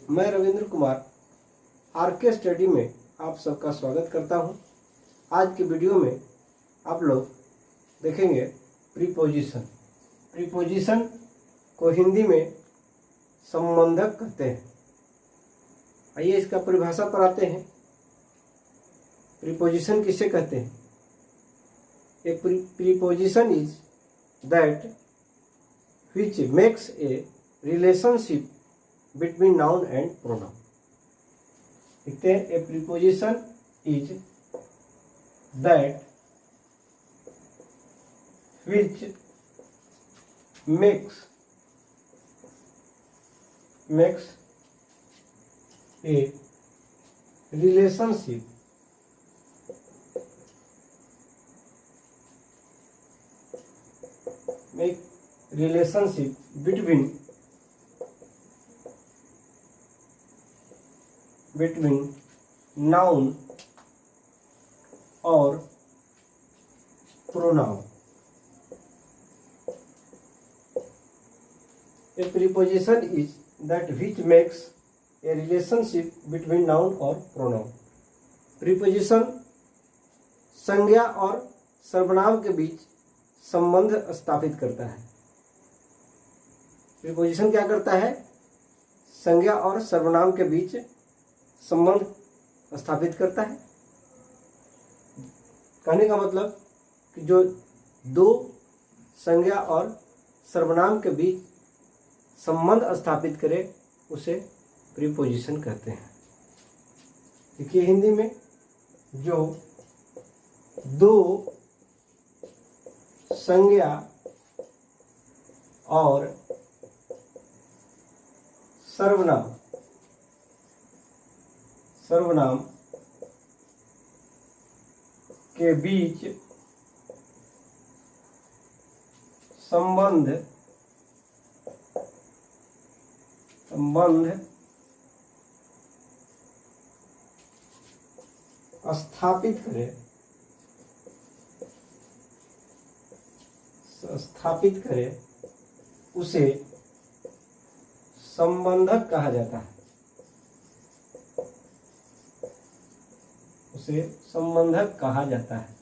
मैं Ravindra Kumar R K study में आप सबका स्वागत करता हूं। आज की वीडियो में आप लोग देखेंगे प्रीपोजिशन। प्रीपोजिशन को हिंदी में संबंधक कहते हैं। आइए इसका परिभाषा पर आते हैं। प्रीपोजिशन किसे कहते हैं? ए preposition is that which makes a relationship between noun and pronoun. लिखते हैं a preposition is that which makes a relationship between noun और pronoun. A preposition is that which makes a relationship between noun और pronoun. Preposition संज्ञा और सर्वनाम के बीच संबंध स्थापित करता है। प्रीपोजिशन क्या करता है? संज्ञा और सर्वनाम के बीच संबंध स्थापित करता है। कहने का मतलब कि जो दो संज्ञा और सर्वनाम के बीच संबंध स्थापित करे उसे प्रीपोजिशन कहते हैं। देखिए हिंदी में जो दो संज्ञा और सर्वनाम के बीच संबंध स्थापित करे उसे संबंधक कहा जाता है। उसे संबंधक कहा जाता है।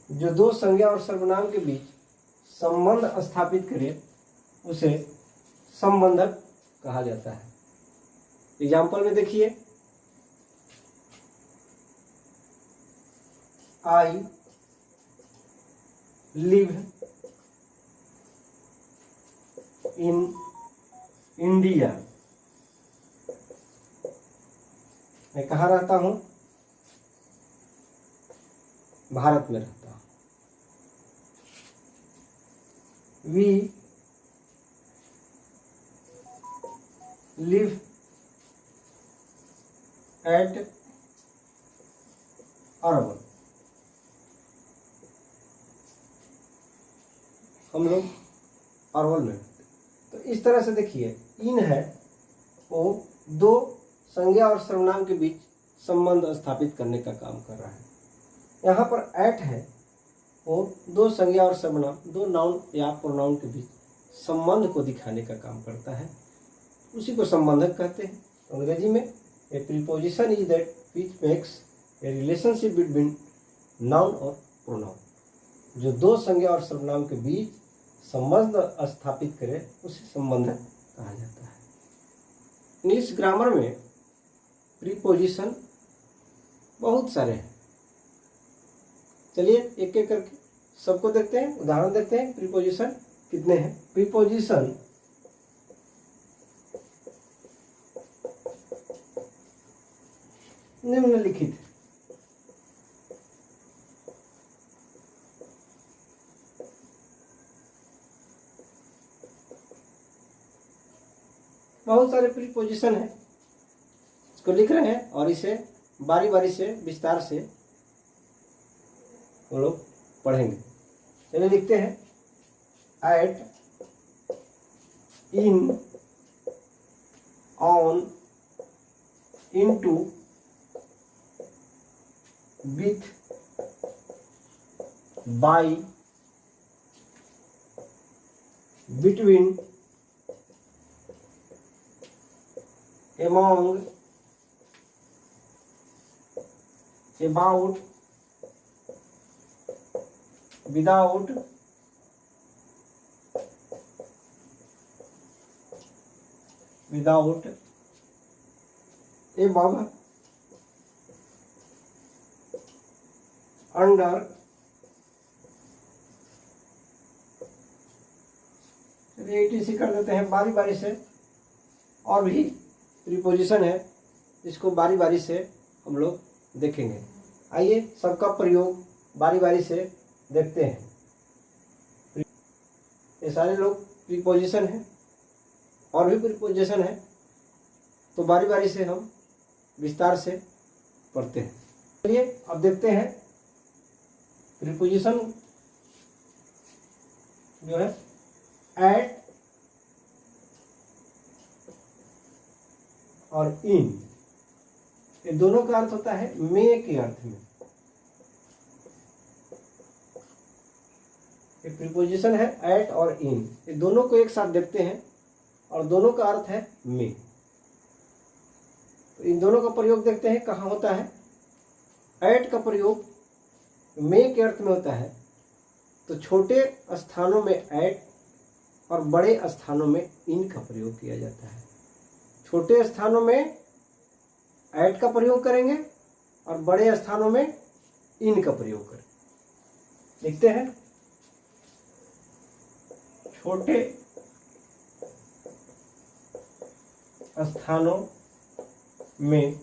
जो दो संज्ञा और सर्वनाम के बीच संबंध स्थापित करे उसे संबंधक कहा जाता है। एग्जाम्पल में देखिए, I live in India. मैं कहाँ रहता हूँ? भारत में रहता हूँ। We live at Arwal. हम लोग अरवल में। तो इस तरह से देखिए, इन है वो दो संज्ञा और सर्वनाम के बीच संबंध स्थापित करने का काम कर रहा है। यहाँ पर एट है वो दो संज्ञा और सर्वनाम, दो नाउन या प्रोनाउन के बीच संबंध को दिखाने का काम करता है। उसी को संबंधक कहते हैं। अंग्रेजी में ए preposition is that which makes a relationship between noun और प्रोनाउन। जो दो संज्ञा और सर्वनाम के बीच संबंध स्थापित करे उसे संबंधक कहा जाता है। इंग्लिश ग्रामर में प्रीपोजिशन बहुत सारे हैं। चलिए एक एक करके सबको देखते हैं, उदाहरण देखते हैं। प्रीपोजिशन कितने हैं? प्रीपोजिशन निम्नलिखित है। बहुत सारे प्रीपोजिशन है, इसको लिख रहे हैं और इसे बारी बारी से विस्तार से हम लोग पढ़ेंगे। चलिए लिखते हैं। At, in, on, into, with, by, between, among, about, without, above, under, इसी कर देते हैं बारी बारी से। और भी प्रीपोजिशन है जिसको बारी बारी से हम लोग देखेंगे। आइए सबका प्रयोग बारी बारी से देखते हैं। ये सारे लोग प्रीपोजिशन है और भी प्रीपोजिशन है, तो बारी बारी से हम विस्तार से पढ़ते हैं। चलिए अब देखते हैं प्रीपोजिशन जो है एट और इन, ये दोनों का अर्थ होता है में के अर्थ में। ये प्रीपोजिशन है एट और इन, ये दोनों को एक साथ देखते हैं और दोनों का अर्थ है में। तो इन दोनों का प्रयोग देखते हैं कहाँ होता है। एट का प्रयोग में के अर्थ में होता है, तो छोटे स्थानों में एट और बड़े स्थानों में इन का प्रयोग किया जाता है। छोटे स्थानों में एट का प्रयोग करेंगे और बड़े स्थानों में इन का प्रयोग करेंगे। देखते हैं छोटे स्थानों में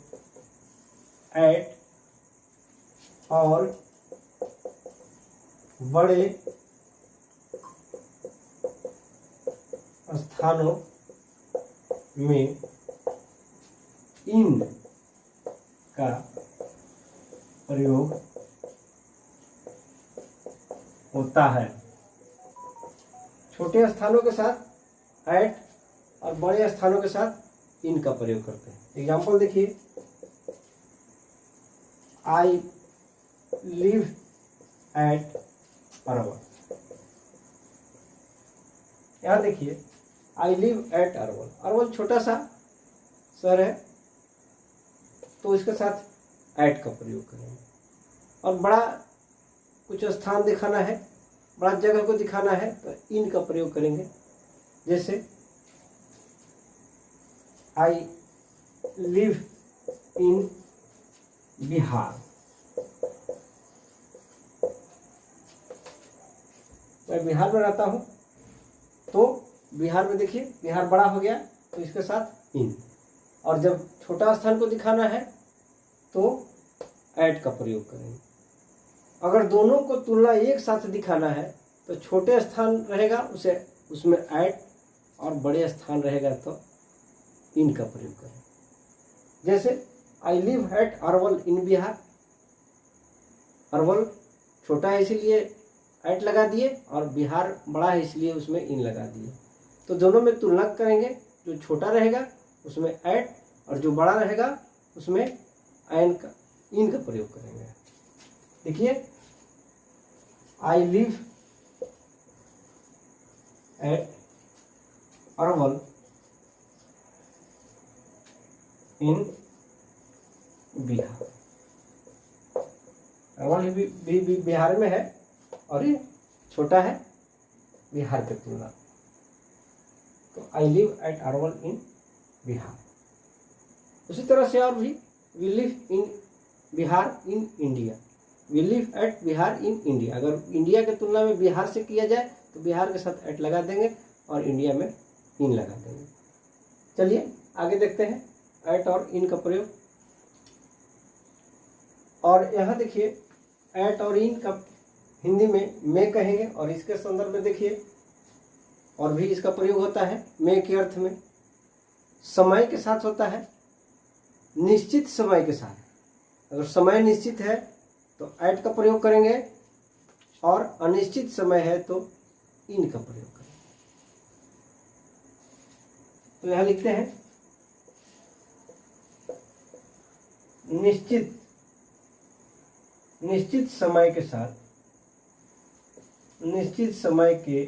एट और बड़े स्थानों में इन का प्रयोग होता है। छोटे स्थानों के साथ एट और बड़े स्थानों के साथ इन का प्रयोग करते हैं। एग्जाम्पल देखिए, आई लिव एट अरवल। यहां देखिए आई लिव एट अरवल। अरवल छोटा सा शहर है, तो इसके साथ एट का प्रयोग करेंगे। और बड़ा कुछ स्थान दिखाना है, बड़ा जगह को दिखाना है, तो इन का प्रयोग करेंगे। जैसे आई लिव इन बिहार। मैं बिहार में रहता हूं, तो बिहार में देखिए बिहार बड़ा हो गया, तो इसके साथ इन। और जब छोटा स्थान को दिखाना है तो एट का प्रयोग करेंगे। अगर दोनों को तुलना एक साथ दिखाना है तो छोटे स्थान रहेगा उसमें एट, और बड़े स्थान रहेगा तो इन का प्रयोग करें। जैसे आई live at Arwal in Bihar. Arwal छोटा है इसलिए एट लगा दिए, और बिहार बड़ा है इसलिए उसमें इन लगा दिए। तो दोनों में तुलना करेंगे, जो छोटा रहेगा उसमें एट और जो बड़ा रहेगा उसमें इन का प्रयोग करेंगे। देखिए आई live at Arwal in Bihar. Arwal भी बिहार में है और ये छोटा है बिहार के तुलना। तो I live at Arwal in Bihar. उसी तरह से और भी we live in Bihar in India. We live at Bihar in India. अगर इंडिया के तुलना में बिहार से किया जाए तो बिहार के साथ एट लगा देंगे और इंडिया में इन लगा देंगे। चलिए आगे देखते हैं एट और इन का प्रयोग। और यहाँ देखिए एट और इन का हिंदी में कहेंगे, और इसके संदर्भ में देखिए और भी इसका प्रयोग होता है में के अर्थ में। समय के साथ होता है, निश्चित समय के साथ। अगर समय निश्चित है तो एट का प्रयोग करेंगे, और अनिश्चित समय है तो इन का प्रयोग करेंगे। तो यहां लिखते हैं निश्चित समय के साथ, निश्चित समय के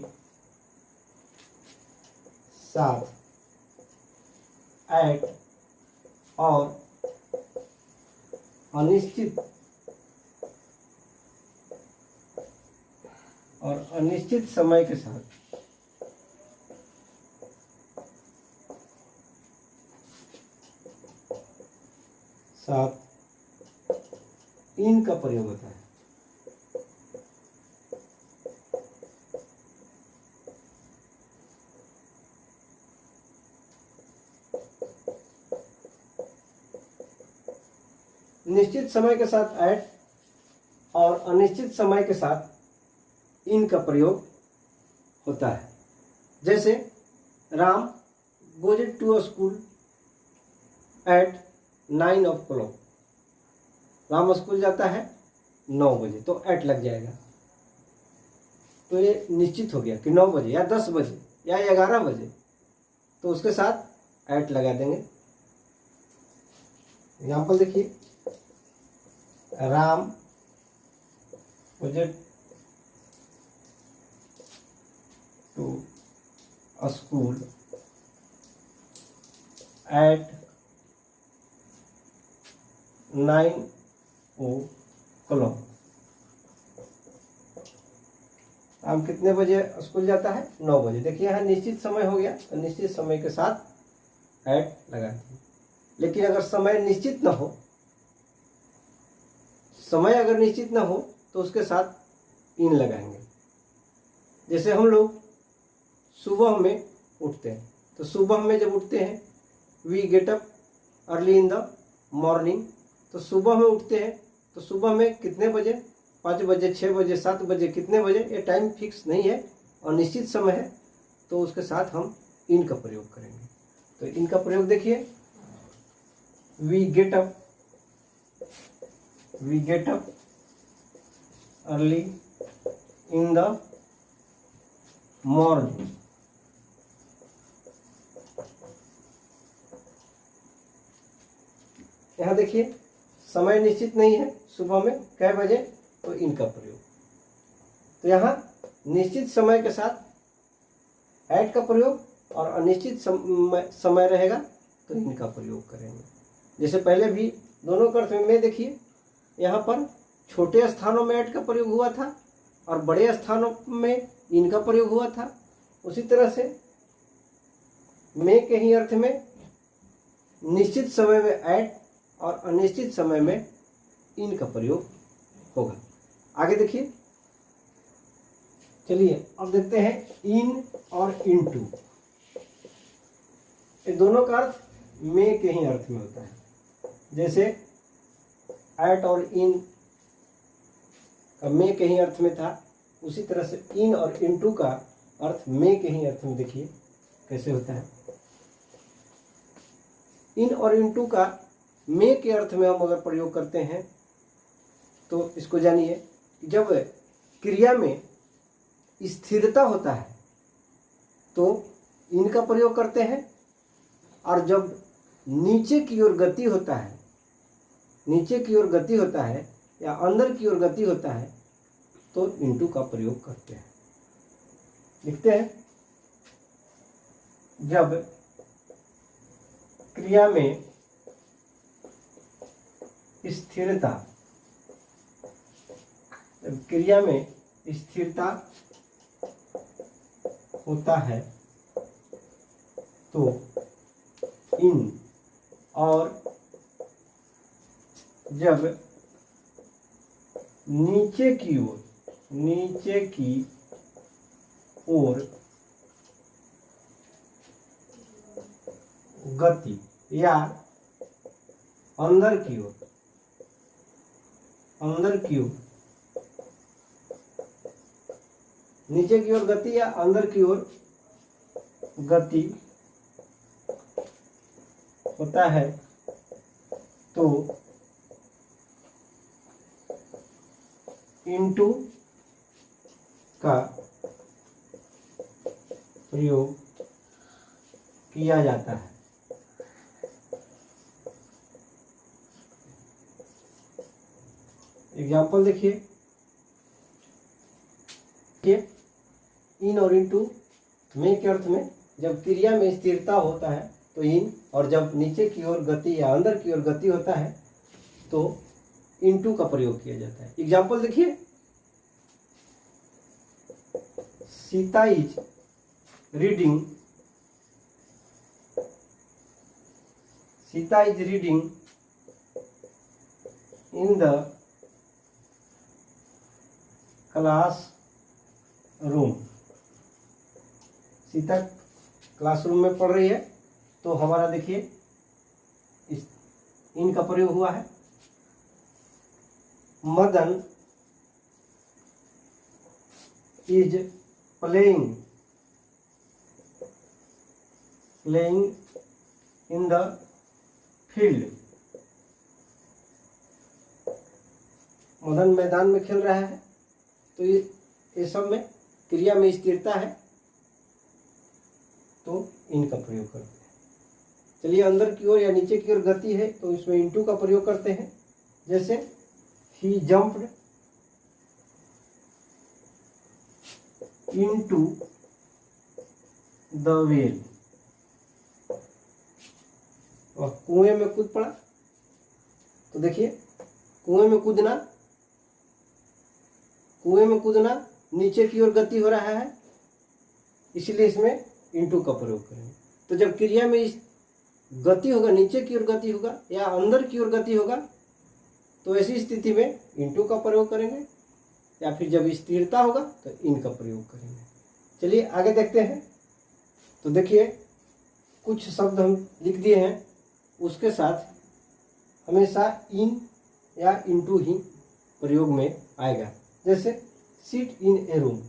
साथ एट और अनिश्चित समय के साथ इन का प्रयोग होता है। निश्चित समय के साथ एट और अनिश्चित समय के साथ इन का प्रयोग होता है। जैसे Ram goes to school at 9 o'clock। Ram school जाता है 9 बजे, तो एट लग जाएगा। तो ये निश्चित हो गया कि 9 बजे या 10 बजे या 11 बजे, तो उसके साथ एट लगा देंगे। एग्जाम्पल देखिए, Ram goes to school at 9 o'clock। Ram कितने बजे स्कूल जाता है? 9 बजे। देखिए यहाँ निश्चित समय हो गया, तो निश्चित समय के साथ एट लगा देंगे। लेकिन अगर समय निश्चित न हो, तो उसके साथ इन लगाएंगे। जैसे हम लोग सुबह में उठते हैं, तो सुबह में जब उठते हैं, we get up early in the morning. तो सुबह में उठते हैं, तो सुबह में कितने बजे? 5 बजे, 6 बजे, 7 बजे, कितने बजे, ये टाइम फिक्स नहीं है और निश्चित समय है, तो उसके साथ हम इन का प्रयोग करेंगे। तो इनका प्रयोग देखिए, we get up early in the morning. यहाँ देखिए समय निश्चित नहीं है, सुबह में कै बजे, तो इनका प्रयोग। तो यहाँ निश्चित समय के साथ एट का प्रयोग और अनिश्चित समय रहेगा तो इनका प्रयोग करेंगे। जैसे पहले भी दोनों के अर्थ में देखिए, यहाँ पर छोटे स्थानों में एट का प्रयोग हुआ था और बड़े स्थानों में इनका प्रयोग हुआ था। उसी तरह से में के ही अर्थ में निश्चित समय में एट और अनिश्चित समय में इन का प्रयोग होगा। आगे देखिए, चलिए अब देखते हैं इन और इनटू। ये दोनों का अर्थ में के ही अर्थ में होता है। जैसे एट और इन का में के ही अर्थ में था, उसी तरह से इन और इनटू का अर्थ में के ही अर्थ में देखिए कैसे होता है। इन और इनटू का में के अर्थ में हम अगर प्रयोग करते हैं तो इसको जानिए, जब क्रिया में स्थिरता होता है तो इनका प्रयोग करते हैं, और जब नीचे की ओर गति होता है या अंदर की ओर गति होता है तो इनटू का प्रयोग करते हैं। लिखते हैं, जब क्रिया में स्थिरता होता है तो इन, और जब नीचे की ओर गति या अंदर की ओर नीचे की ओर गति या अंदर की ओर गति होता है तो इनटू का प्रयोग किया जाता है। एग्जाम्पल देखिए, इन और इनटू में के अर्थ में जब क्रिया में स्थिरता होता है तो इन, और जब नीचे की ओर गति या अंदर की ओर गति होता है तो इनटू का प्रयोग किया जाता है। एग्जाम्पल देखिए, Sita is reading, Sita is reading in the class room. Sita classroom में पढ़ रही है, तो हमारा देखिए इस इन का प्रयोग हुआ है। Madan is playing in the field. Madan मैदान में खेल रहा है, तो ये सब में क्रिया में स्थिरता है तो इनका प्रयोग करते हैं। चलिए, अंदर की ओर या नीचे की ओर गति है तो इसमें इनटू का प्रयोग करते हैं। जैसे ही जंप्ड इनटू द वेल, और कुएं में कूद पड़ा। तो देखिए, कुएं में कूदना नीचे की ओर गति हो रहा है, इसलिए इसमें इनटू का प्रयोग करेंगे। तो जब क्रिया में इस गति होगा, नीचे की ओर गति होगा या अंदर की ओर गति होगा, तो ऐसी स्थिति में इनटू का प्रयोग करेंगे, या फिर जब स्थिरता होगा तो इन का प्रयोग करेंगे। चलिए आगे देखते हैं। तो देखिए, कुछ शब्द हम लिख दिए हैं, उसके साथ हमेशा इन या इनटू ही प्रयोग में आएगा। जैसे सिट इन ए रूम,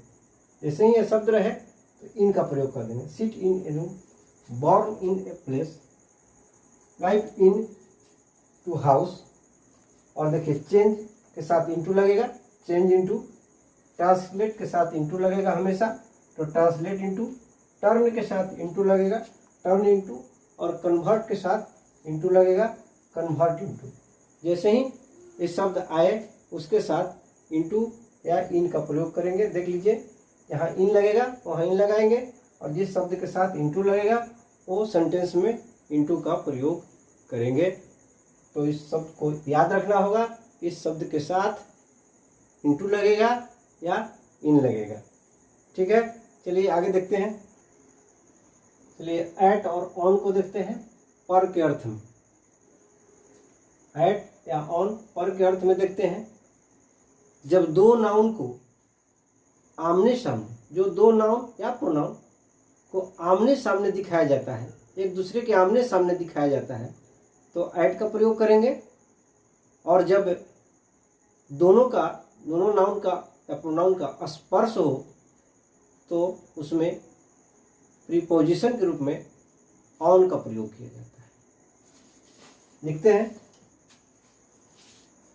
जैसे ही यह शब्द रहे तो इन का प्रयोग कर देंगे। Sit in a room, born in a place, life in two house, और देखिए चेंज के साथ इनटू लगेगा, चेंज इनटू। ट्रांसलेट के साथ इनटू लगेगा हमेशा, तो ट्रांसलेट इनटू। टर्न के साथ इनटू लगेगा, टर्न इनटू। और कन्वर्ट के साथ इनटू लगेगा, कन्वर्ट इनटू। जैसे ही ये शब्द आए उसके साथ इनटू या इन का प्रयोग करेंगे। देख लीजिए, यहाँ इन लगेगा वहाँ इन लगाएंगे, और जिस शब्द के साथ इनटू लगेगा वो सेंटेंस में इनटू का प्रयोग करेंगे। तो इस शब्द को याद रखना होगा, इस शब्द के साथ इनटू लगेगा या इन लगेगा। ठीक है, चलिए आगे देखते हैं। चलिए एट और ऑन को देखते हैं पर के अर्थ में। एट या ऑन पर के अर्थ में देखते हैं, जब दो नाउन को आमने सामने, जो दो नाउन या प्रोनाउन को आमने सामने दिखाया जाता है, एक दूसरे के आमने सामने दिखाया जाता है, तो एट का प्रयोग करेंगे। और जब दोनों नाउन का या प्रोनाउन का स्पर्श हो तो उसमें प्रीपोजिशन के रूप में ऑन का प्रयोग किया जाता है। लिखते हैं,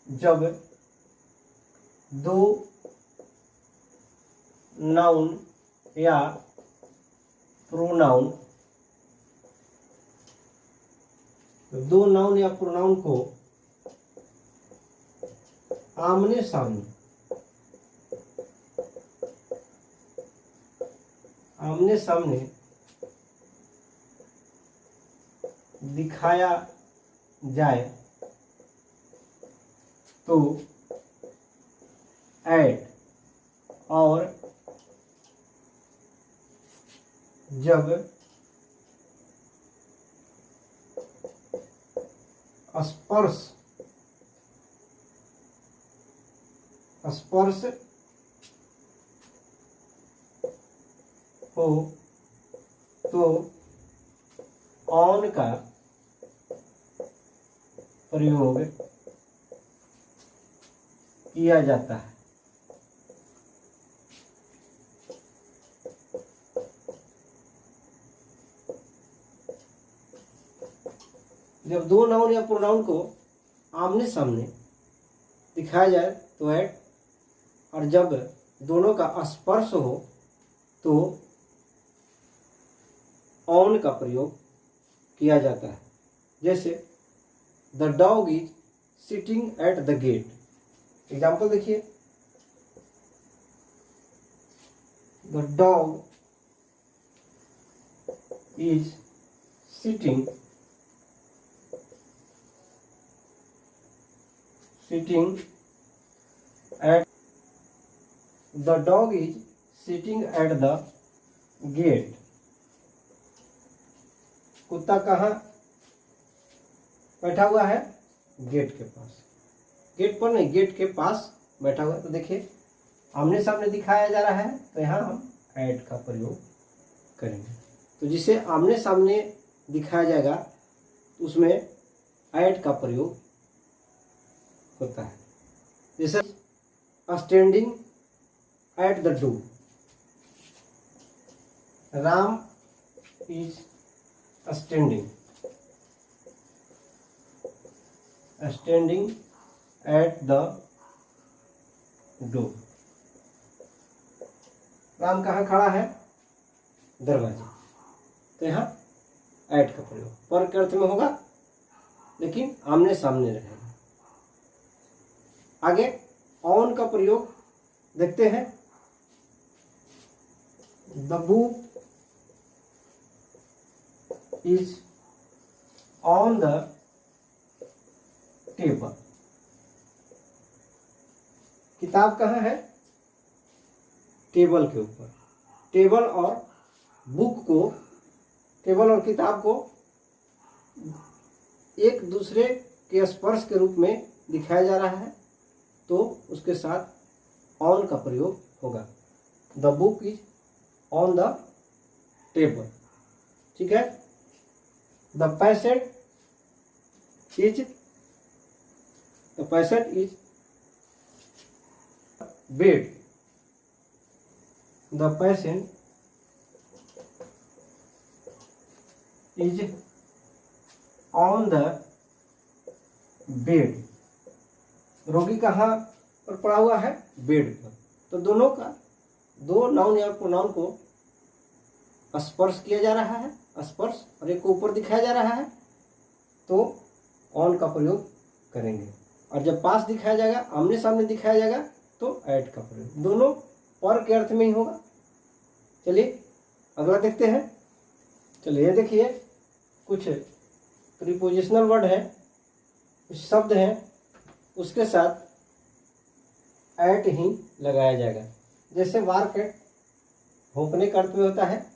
जब दो नाउन या प्रोनाउन को आमने सामने दिखाया जाए तो ऐड, और जब स्पर्श हो तो ऑन का प्रयोग किया जाता है। जब दो नाउन या प्रोनाउन को आमने सामने दिखाया जाए तो ऐड, और जब दोनों का स्पर्श हो तो ऑन का प्रयोग किया जाता है। जैसे the dog is sitting at the gate. Example देखिए, the dog is sitting at the dog is sitting at the gate. कुत्ता कहाँ बैठा हुआ है? गेट के पास। गेट पर नहीं, गेट के पास बैठा हुआ है। तो देखिए आमने सामने दिखाया जा रहा है, तो यहाँ हम ऐड का प्रयोग करेंगे। तो जिसे आमने सामने दिखाया जाएगा उसमें ऐड का प्रयोग होता है। जैसे standing at the door, Ram is standing at the door. Ram कहाँ खड़ा है? दरवाजे। तो यहाँ ऐड का प्रयोग पर के अर्थ में होगा, लेकिन आमने सामने रहेगा। आगे ऑन का प्रयोग देखते हैं। The book is on the table. किताब कहाँ है? टेबल के ऊपर। टेबल और बुक को, टेबल और किताब को एक दूसरे के स्पर्श के रूप में दिखाया जा रहा है, तो उसके साथ ऑन का प्रयोग होगा। The book is on the table. ठीक है। The patient is bed. The patient is on the bed. रोगी कहाँ पर पड़ा हुआ है? बेड पर। तो दोनों का, दो नाउन या प्रोनाउन को स्पर्श किया जा रहा है, स्पर्श, और एक को ऊपर दिखाया जा रहा है, तो ऑन का प्रयोग करेंगे। और जब पास दिखाया जाएगा, आमने सामने दिखाया जाएगा, तो ऐड का प्रयोग। दोनों पर के अर्थ में ही होगा। चलिए अगला देखते हैं। चलिए ये देखिए, कुछ प्रीपोजिशनल वर्ड है, कुछ शब्द हैं, उसके साथ ऐट ही लगाया जाएगा। जैसे वार्क एट, भौंकने का अर्थ में होता है।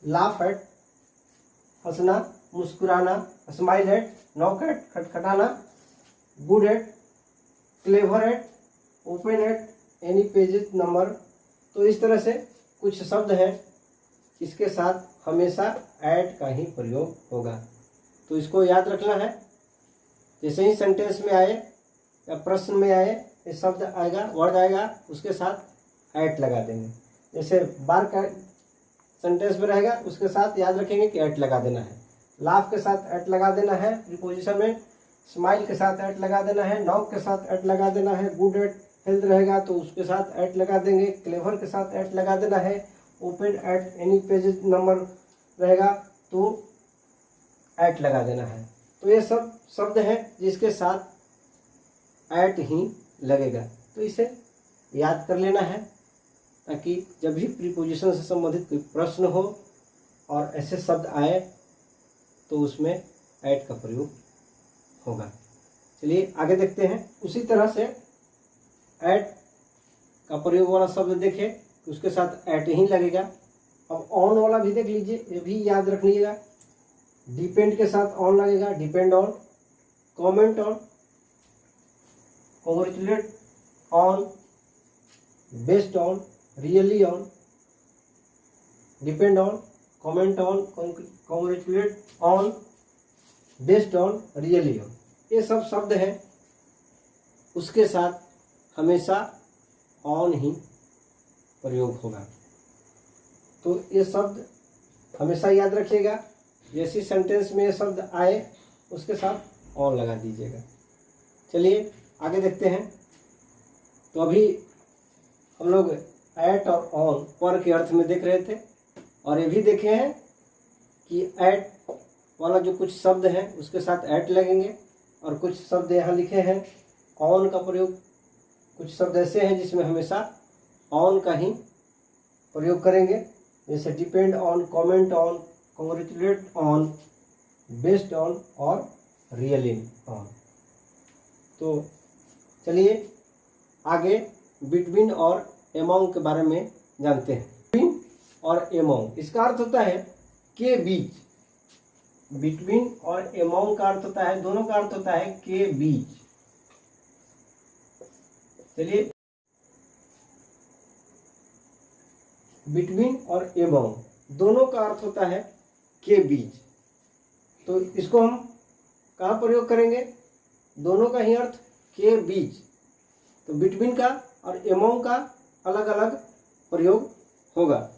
लाफ एट, हंसना, मुस्कुराना। स्माइल एट, नॉक एट, खटखटाना। Good at, clever at, open at any pages number. तो इस तरह से कुछ शब्द हैं, इसके साथ हमेशा ऐट का ही प्रयोग होगा। तो इसको याद रखना है। जैसे ही सेंटेंस में आए या प्रश्न में आए, ये शब्द आएगा, वर्ड आएगा, उसके साथ ऐट लगा देंगे। जैसे बार का सेंटेंस में रहेगा, उसके साथ याद रखेंगे कि ऐट लगा देना है। लाफ के साथ ऐट लगा देना है प्रीपोजिशन में। स्माइल के साथ ऐट लगा देना है। नॉक के साथ ऐट लगा देना है। गुड एट हेल्थ रहेगा तो उसके साथ ऐट लगा देंगे। क्लेवर के साथ ऐट लगा देना है। Open at any pages number रहेगा तो ऐट लगा देना है। तो ये सब शब्द हैं जिसके साथ ऐट ही लगेगा। तो इसे याद कर लेना है, ताकि जब भी प्रीपोजिशन से संबंधित कोई प्रश्न हो और ऐसे शब्द आए तो उसमें ऐट का प्रयोग होगा। चलिए आगे देखते हैं। उसी तरह से ऐट का प्रयोग वाला शब्द देखें, उसके साथ ऐट ही लगेगा। अब ऑन वाला भी देख लीजिए, ये भी याद रखिएगा। डिपेंड के साथ ऑन लगेगा। Depend on, comment on, congratulate on, based on, really on, depend on, comment on, congratulate on, based on, really on. ये सब शब्द हैं, उसके साथ हमेशा ऑन ही प्रयोग होगा। तो ये शब्द हमेशा याद रखिएगा। जैसे सेंटेंस में ये शब्द आए उसके साथ ऑन लगा दीजिएगा। चलिए आगे देखते हैं। तो अभी हम लोग ऐट और ऑन पर के अर्थ में देख रहे थे, और ये भी देखे हैं कि ऐट वाला जो कुछ शब्द हैं उसके साथ ऐट लगेंगे, और कुछ शब्द यहाँ लिखे हैं ऑन का प्रयोग। कुछ शब्द ऐसे हैं जिसमें हमेशा ऑन का ही प्रयोग करेंगे, जैसे depend on, comment on, congratulate on, based on और रियली ऑन। तो चलिए आगे बिटवीन और एमॉन्ग के बारे में जानते हैं। बिटवीन और एमॉन्ग, इसका अर्थ होता है के बीच। बिटवीन और एमॉन्ग का अर्थ होता है, दोनों का अर्थ होता है के बीच। चलिए, बिटवीन और एमॉन्ग दोनों का अर्थ होता है के बीच। तो इसको हम कहाँ प्रयोग करेंगे? दोनों का ही अर्थ के बीच। तो बिटवीन का और एमॉन्ग का अलग अलग प्रयोग होगा।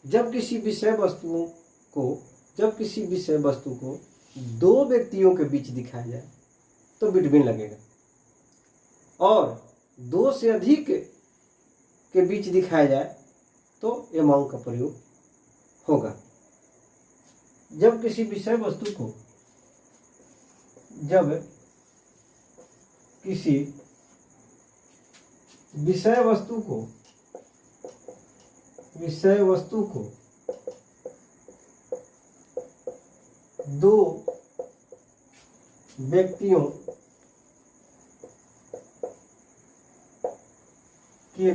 जब किसी विषय वस्तु को दो व्यक्तियों के बीच दिखाया जाए तो बिटवीन लगेगा, और दो से अधिक के बीच दिखाया जाए तो एमॉन्ग का प्रयोग होगा। जब किसी विषय वस्तु को दो व्यक्तियों के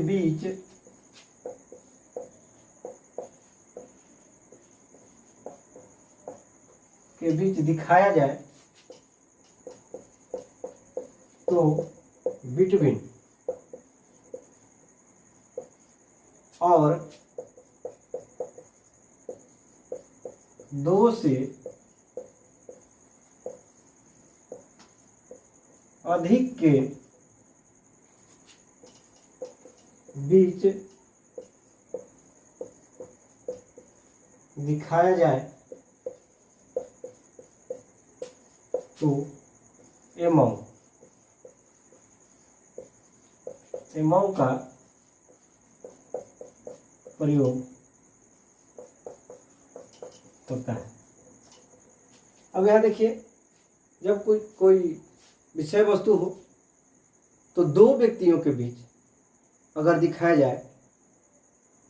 बीच दिखाया जाए तो बिटवीन, और दो से अधिक के बीच दिखाया जाए तो एमॉन्ग का प्रयोग होता है। अब यहाँ देखिए, जब कोई विषय वस्तु हो तो दो व्यक्तियों के बीच अगर दिखाया जाए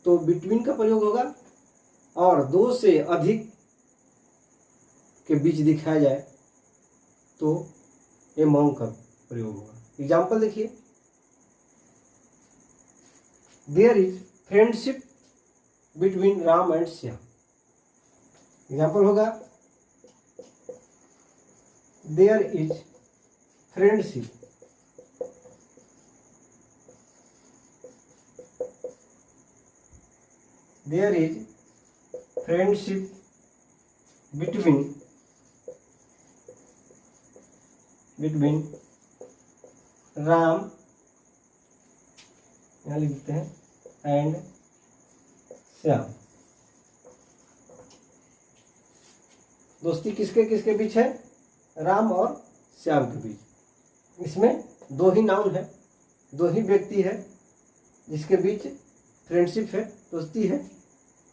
तो बिटवीन का प्रयोग होगा, और दो से अधिक के बीच दिखाया जाए तो एमॉन्ग का प्रयोग होगा। एग्जाम्पल देखिए, there is friendship between Ram and Shyam. Example होगा, there is friendship between Ram, यहाँ लिखते हैं, एंड श्याम। दोस्ती किसके किसके बीच है? राम और श्याम के बीच। इसमें दो ही नाउन है, दो ही व्यक्ति है जिसके बीच फ्रेंडशिप है, दोस्ती है,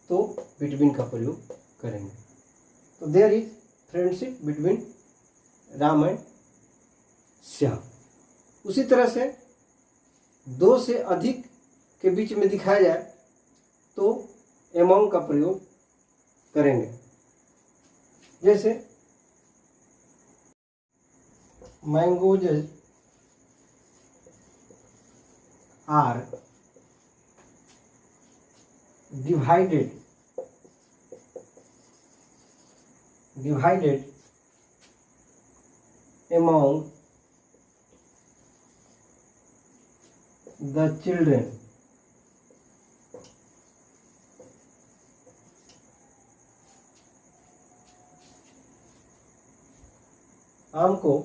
तो बिटवीन का प्रयोग करेंगे। तो there is friendship between Ram and Shyam. उसी तरह से दो से अधिक के बीच में दिखाया जाए तो एमॉन्ग का प्रयोग करेंगे। जैसे mangoes are divided among the children. आम को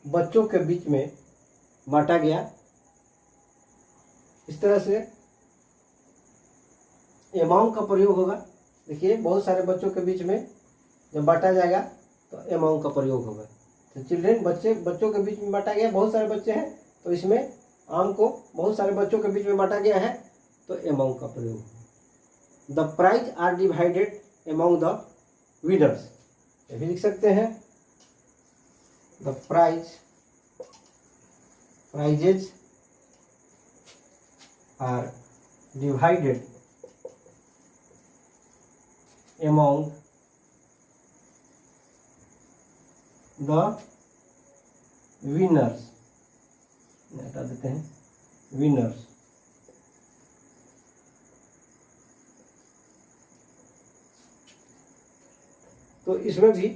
बच्चों के बीच में बांटा गया। इस तरह से एमॉन्ग का प्रयोग होगा। देखिए, बहुत सारे बच्चों के बीच में जब बांटा जाएगा तो एमॉन्ग का प्रयोग होगा। तो चिल्ड्रेन, बच्चों के बीच में बांटा गया, बहुत सारे बच्चे हैं, तो इसमें आम को बहुत सारे बच्चों के बीच में बांटा गया है तो एमॉन्ग का प्रयोग होगा। The prize are divided among the winners, ये भी लिख सकते हैं। The prizes are divided among the winners, हटा देते हैं विनर्स। तो इसमें भी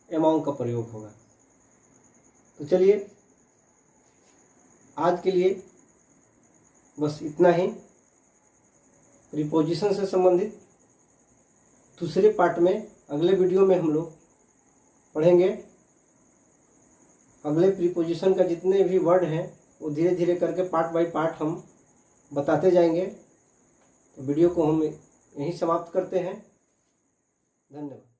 अमाउंट का प्रयोग होगा। तो चलिए आज के लिए बस इतना ही। प्रीपोजिशन से संबंधित दूसरे पार्ट में, अगले वीडियो में हम लोग पढ़ेंगे। अगले प्रीपोजिशन का जितने भी वर्ड हैं वो धीरे धीरे करके पार्ट बाय पार्ट हम बताते जाएंगे। तो वीडियो को हम यहीं समाप्त करते हैं। धन्यवाद।